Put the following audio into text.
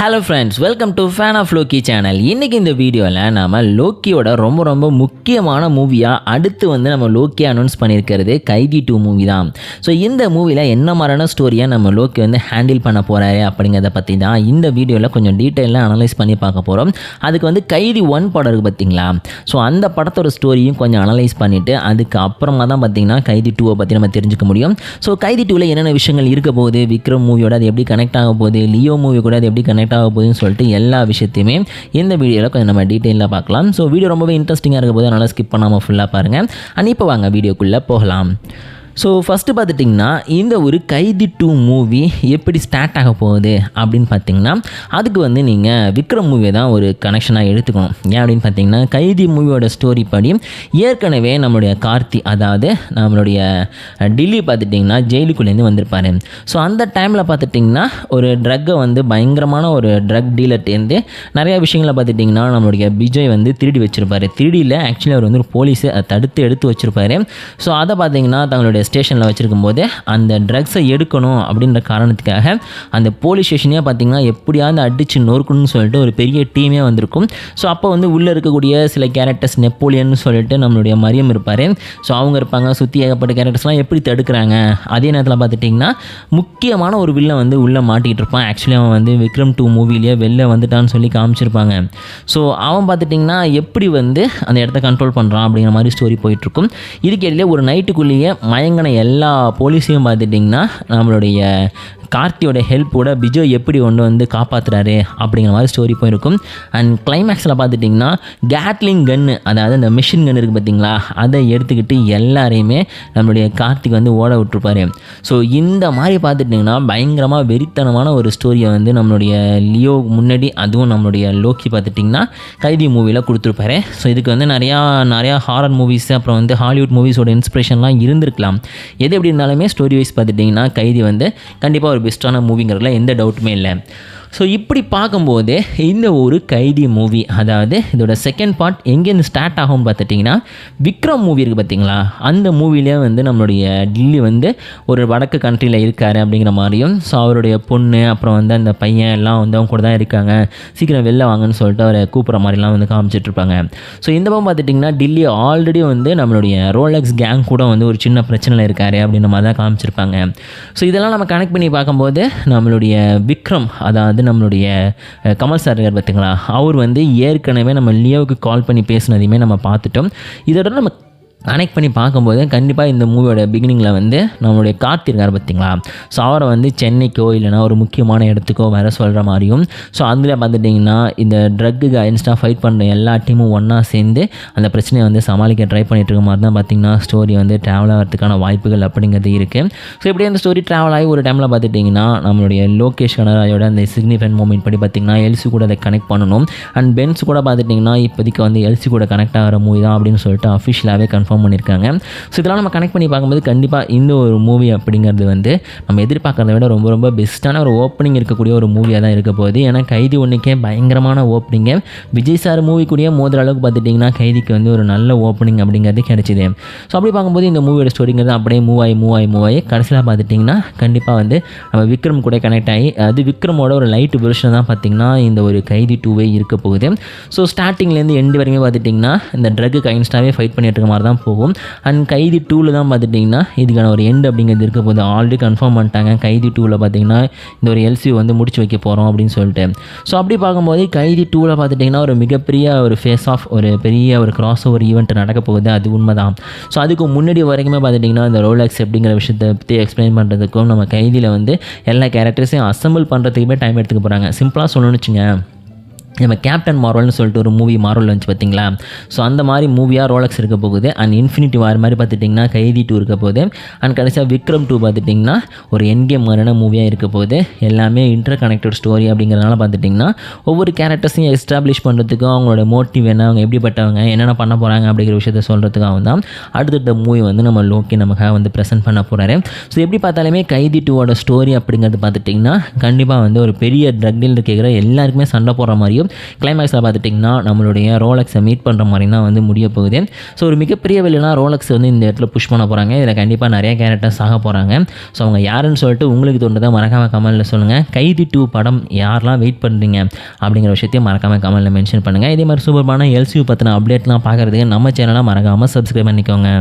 Hello friends, welcome to fan of Loki channel. இன்றைக்கி இந்த வீடியோவில் நம்ம லோக்கியோட ரொம்ப முக்கியமான மூவியாக அடுத்து நம்ம லோக்கி அனௌன்ஸ் பண்ணியிருக்கிறது கைதி 2 மூவி தான். ஸோ இந்த மூவியில் என்ன மாதிரியான ஸ்டோரியை நம்ம லோக்கி ஹேண்டில் பண்ண போகிறாரு அப்படிங்கிறத பற்றி தான் இந்த வீடியோவில் கொஞ்சம் டீட்டெயிலாக அனலைஸ் பண்ணி பார்க்க போகிறோம். அதுக்கு கைதி 1 படம் இருக்குது பார்த்தீங்களா, ஸோ அந்த படத்தோட ஸ்டோரியும் கொஞ்சம் அனலைஸ் பண்ணிவிட்டு அதுக்கு அப்புறமா தான் பார்த்திங்கன்னா கைதி 2 பற்றி நம்ம தெரிஞ்சுக்க முடியும். ஸோ கைதி 2ல் என்னென்ன விஷயங்கள் இருக்க போகுது, விக்ரம் மூவியோட அது எப்படி கனெக்ட் ஆக போகுது, லியோ மூவி கூட அது எப்படி கனெக்ட் ஆக போகுதுன்னு சொல்லிட்டு எல்லா விஷயத்தையுமே இந்த வீடியோவில் கொஞ்சம் நம்ம டீட்டெயிலாக பார்க்கலாம். ஸோ வீடியோ ரொம்பவே இன்ட்ரெஸ்டிங்காக இருக்க போது, அதனால் ஸ்கிப் பண்ணாமல் ஃபுல்லாக பாருங்கள். அண்ட் இப்போ வாங்க வீடியோக்குள்ளே போகலாம். ஸோ ஃபஸ்ட்டு பார்த்துட்டிங்கன்னா இந்த ஒரு கைதி 2 மூவி எப்படி ஸ்டார்ட் ஆக போகுது அப்படின்னு பார்த்தீங்கன்னா அதுக்கு நீங்கள் விக்ரம் மூவியை தான் ஒரு கனெக்ஷனாக எடுத்துக்கணும். ஏன் அப்படின்னு பார்த்தீங்கன்னா கைதி மூவியோட ஸ்டோரி படி ஏற்கனவே நம்மளுடைய கார்த்தி, அதாவது நம்மளுடைய டில்லி பார்த்துட்டிங்கன்னா ஜெயிலுக்குள்ளேருந்து வந்திருப்பார். ஸோ அந்த டைமில் பார்த்துட்டிங்கன்னா ஒரு ட்ரக்கை பயங்கரமான ஒரு ட்ரக் டீலர்ட்டேருந்து நிறையா விஷயங்களை பார்த்துட்டிங்கன்னா நம்மளுடைய விஜய் திருடி வச்சுருப்பார். திருடியில் ஆக்சுவலி அவர் ஒரு போலீஸை தடுத்து எடுத்து வச்சுருப்பார். ஸோ அதை பார்த்திங்கன்னா தங்களுடைய ஸ்டேஷனில் வச்சுருக்கும் போது அந்த ட்ரக்ஸை எடுக்கணும் அப்படின்ற காரணத்துக்காக அந்த போலீஸ் ஸ்டேஷனே பார்த்திங்கன்னா எப்படியாவது அடித்து நொறுக்கணும்னு சொல்லிட்டு ஒரு பெரிய டீமே வந்திருக்கும். ஸோ அப்போ உள்ளே இருக்கக்கூடிய சில கேரக்டர்ஸ், நெப்போலியன் சொல்லிட்டு நம்மளுடைய மரியம் இருப்பார். ஸோ அவங்க இருப்பாங்க. சுற்றி ஏகப்பட்ட கேரக்டர்ஸ்லாம் எப்படி தடுக்கிறாங்க. அதே நேரத்தில் பார்த்துட்டிங்கன்னா முக்கியமான ஒரு வில்லன் உள்ளே மாட்டிகிட்டு இருப்பான். ஆக்சுவலி அவன் விக்ரம் 2 மூவிலேயே வெளில வந்துட்டான்னு சொல்லி காமிச்சிருப்பாங்க. ஸோ அவன் பார்த்துட்டிங்கன்னா எப்படி அந்த இடத்த கண்ட்ரோல் பண்ணுறான் அப்படிங்கிற மாதிரி ஸ்டோரி போயிட்டுருக்கும். இதுக்கிடையிலே ஒரு நைட்டுக்குள்ளேயே மயங்கின எல்லா போலீஸையும் பார்த்துட்டிங்கன்னா நம்மளுடைய கார்த்தியோட ஹெல்ப்போட விஜய் எப்படி காப்பாற்றுறாரு அப்படிங்கிற மாதிரி ஸ்டோரி போயிருக்கும். அண்ட் கிளைமேக்ஸில் பார்த்துட்டிங்கன்னா கேட்லிங் கன்னு, அதாவது அந்த மிஷின் கன் இருக்குது பார்த்திங்களா, அதை எடுத்துக்கிட்டு எல்லாரையுமே நம்மளுடைய கார்த்திக் ஓட விட்டுருப்பாரு. ஸோ இந்த மாதிரி பார்த்துட்டிங்கன்னா பயங்கரமாக வெறித்தனமான ஒரு ஸ்டோரியை நம்மளுடைய லியோ முன்னாடி, அதுவும் நம்மளுடைய லோக்கி பார்த்துட்டிங்கன்னா கைதி மூவியில் கொடுத்துருப்பாரு. ஸோ இதுக்கு நிறையா ஹாரர் மூவிஸ், அப்புறம் ஹாலிவுட் மூவிஸோட இன்ஸ்பிரேஷன்லாம் இருந்திருக்கலாம். எது எப்படி இருந்தாலுமே ஸ்டோரி வைஸ் பார்த்துட்டிங்கன்னா கைதி கண்டிப்பாக ஒரு பெஸ்ட்டான மூவிங்கிறதுல எந்த டவுட்டுமே இல்லை. ஸோ இப்படி பார்க்கும்போது இந்த ஒரு கைதி மூவி, அதாவது இதோட செகண்ட் பார்ட் எங்கேருந்து ஸ்டார்ட் ஆகும்னு பார்த்துட்டிங்கன்னா விக்ரம் மூவி இருக்குது பார்த்திங்களா, அந்த மூவிலே நம்மளுடைய டில்லி ஒரு வடக்கு கண்ட்ரியில் இருக்கார் அப்படிங்கிற மாதிரியும், ஸோ அவருடைய பொண்ணு அப்புறம் அந்த பையன் எல்லாம் அவங்க கூட தான் இருக்காங்க, சீக்கிரம் வெளில வாங்கன்னு சொல்லிட்டு அவரை கூப்பிட்ற மாதிரிலாம் காமிச்சிட்ருப்பாங்க. ஸோ இந்த பக்கம் பார்த்துட்டிங்கன்னா டில்லி ஆல்ரெடி நம்மளுடைய ரோலெக்ஸ் கேங் கூட ஒரு சின்ன பிரச்சனையில் இருக்கார் அப்படின்ற மாதிரி தான் காமிச்சிருப்பாங்க. ஸோ இதெல்லாம் நம்ம கனெக்ட் பண்ணி பார்க்கும்போது நம்மளுடைய விக்ரம், அதாவது நம்மளுடைய கமல் சார் இருக்கார் பார்த்திங்களா, அவர் ஏற்கனவே நம்ம லியோவுக்கு கால் பண்ணி பேசினதையுமே நம்ம பார்த்துட்டோம். இதோட நம்ம கனெக்ட் பண்ணி பார்க்கும்போது கண்டிப்பாக இந்த மூவியோட பிகினிங்கில் நம்மளுடைய கார்த்தி இருக்கார் பார்த்திங்களா, ஸோ அவரை சென்னைக்கோ இல்லைனா ஒரு முக்கியமான இடத்துக்கோ வர சொல்கிற மாதிரியும், ஸோ அதில் பார்த்துட்டிங்கன்னா இந்த ட்ரக்குக்கு அகென்ஸ்டாக ஃபைட் பண்ணுற எல்லா டீமும் ஒன்றா சேர்ந்து அந்த பிரச்சனையை சமாளிக்க ட்ரை பண்ணிட்டு இருக்க மாதிரி தான் பார்த்திங்கன்னா ஸ்டோரி ட்ராவல் ஆகிறதுக்கான வாய்ப்புகள் அப்படிங்கிறது இருக்குது. ஸோ இப்படி அந்த ஸ்டோரி ட்ராவல் ஆகி ஒரு டைமில் பார்த்துட்டிங்கன்னா நம்மளுடைய லோகேஷ் கனராஜோட அந்த சிக்னிஃபிகன்ட் மூமெண்ட் படி பார்த்திங்கன்னா எல்சி கூட அதை கனெக்ட் பண்ணணும். அண்ட் பென்ஸ் கூட பார்த்துட்டிங்கன்னா இப்போதைக்கு எல்சி கூட கனெக்ட் ஆகிற மூவி தான் அப்படின்னு சொல்லிட்டு அஃபிஷியலாகவே கன்ஃபார்ம் பண்ணியிருக்காங்க. ஸோ இதெல்லாம் நம்ம கனெக்ட் பண்ணி பார்க்கும்போது கண்டிப்பாக இந்த ஒரு மூவி அப்படிங்கிறது நம்ம எதிர்பார்க்கறத விட ரொம்ப பெஸ்ட்டான ஒரு ஓப்பனிங் இருக்கக்கூடிய ஒரு மூவியாக தான் இருக்க போகுது. ஏன்னா கைதி 1க்கே பயங்கரமான ஓப்பனிங்கு, விஜய் சார் மூவி கூடயே மோதுற அளவுக்கு பார்த்துட்டிங்கன்னா கைதிக்கு ஒரு நல்ல ஓப்பனிங் அப்படிங்கிறது கிடைச்சிது. ஸோ அப்படி பார்க்கும்போது இந்த மூவியோட ஸ்டோரிங்கிறது அப்படியே மூவ் ஆகி கடைசியில் பார்த்துட்டிங்கன்னா கண்டிப்பாக நம்ம விக்ரம் கூட கனெக்ட் ஆகி அது விக்ரமோட ஒரு லைட் வெர்ஷன் தான் பார்த்திங்கன்னா இந்த ஒரு கைதி 2 இருக்க போகுது. ஸோ ஸ்டார்டிங்லேருந்து எண்டு வரைக்கும் பார்த்துட்டிங்கன்னா இந்த ட்ரக்கு அகென்ஸ்டாகவே ஃபைட் பண்ணிட்டு இருக்க மாதிரி தான் போகும். அண்ட் கைதி 2ல் தான் பார்த்துட்டிங்கன்னா இதுக்கான ஒரு எண்டு அப்படிங்கிறது இருக்க போது ஆல்ரெடி கன்ஃபார்ம் பண்ணிட்டாங்க. கைதி 2ல் பார்த்திங்கன்னா இந்த ஒரு எல்சி முடிச்சு வைக்க போகிறோம் அப்படின்னு சொல்லிட்டு. ஸோ அப்படி பார்க்கும்போது கைதி 2ல் பார்த்துட்டிங்கன்னா ஒரு மிகப்பெரிய ஒரு ஃபேஸ் ஆஃப் ஒரு பெரிய ஒரு கிராஸ் ஓவர் ஈவெண்ட் நடக்க போகுது, அது உண்மை தான். ஸோ அதுக்கு முன்னாடி வரைக்குமே பார்த்துட்டிங்கன்னா இந்த ரோலெக்ஸ் அப்படிங்கிற விஷயத்தை பற்றி எக்ஸ்பிளைன் பண்ணுறதுக்கும் நம்ம கைதியில் எல்லா கேரக்டர்ஸையும் அசம்பிள் பண்ணுறதுக்குமே டைம் எடுத்துக்க போகிறாங்க. சிம்பிளாக சொல்லணும்னு வச்சுங்க, நம்ம கேப்டன் மார்வல்னு சொல்லிட்டு ஒரு மூவி மார்வல் வந்துச்சு பார்த்திங்களா, ஸோ அந்த மாதிரி மூவியாக ரோலெக்ஸ் இருக்க போகுது. அண்ட் இன்ஃபினிட்டி வார் மாதிரி பார்த்துட்டிங்கன்னா கைதி 2 இருக்க போகுது. அண்ட் கடைசியாக விக்ரம் 2 பார்த்துட்டிங்கன்னா ஒரு என்கேம் மாதிரியான மூவியாக இருக்க போகுது. எல்லாமே இன்டர் கனெக்டட் ஸ்டோரி அப்படிங்கிறதுனால பார்த்துட்டிங்கன்னா ஒவ்வொரு கேரக்டர்ஸையும் எஸ்டாப்ளிஷ் பண்ணுறதுக்கும் அவங்களோட மோட்டிவ் என்ன, அவங்க எப்படிப்பட்டவங்க, என்னென்ன பண்ண போகிறாங்க அப்படிங்கிற விஷயத்தை சொல்கிறதுக்காக தான் அடுத்த மூவி நம்ம லோக்கி நமக்காக ப்ரெசென்ட் பண்ண போகிறாரு. ஸோ எப்படி பார்த்தாலுமே கைதி 2வோட ஸ்டோரி அப்படிங்கிறது பார்த்துட்டிங்கன்னா கண்டிப்பாக ஒரு பெரிய ட்ரக் டீலர் கேட்குற எல்லாருக்குமே சண்டை போடுற மாதிரியும் கிளைமேக்ஸில் பார்த்துட்டிங்கன்னா நம்மளுடைய ரோலக்ஸை மீட் பண்ணுற மாதிரி தான் வந்து முடிய போகுது. ஸோ ஒரு மிகப்பெரிய வில்லனா ரோலக்ஸ் வந்து இந்த இடத்துல புஷ் பண்ண போகிறாங்க. இதில் கண்டிப்பாக நிறைய கேரக்டர்ஸ் ஆக போகிறாங்க. ஸோ அவங்க யாருன்னு சொல்லிட்டு உங்களுக்கு தோன்றதை மறக்காமல் கமெண்ட்டில் சொல்லுங்கள். கைதி 2 படம் யாரெல்லாம் வெயிட் பண்ணுறீங்க அப்படிங்கிற விஷயத்தையும் மறக்காமல் கமெண்ட்டில் மென்ஷன் பண்ணுங்கள். இதே மாதிரி சூப்பரான எல்சியூ பற்றின அப்டேட்லாம் பார்க்குறதுக்கு நம்ம சேனலை மறக்காமல் சப்ஸ்கிரைப் பண்ணிக்கோங்க.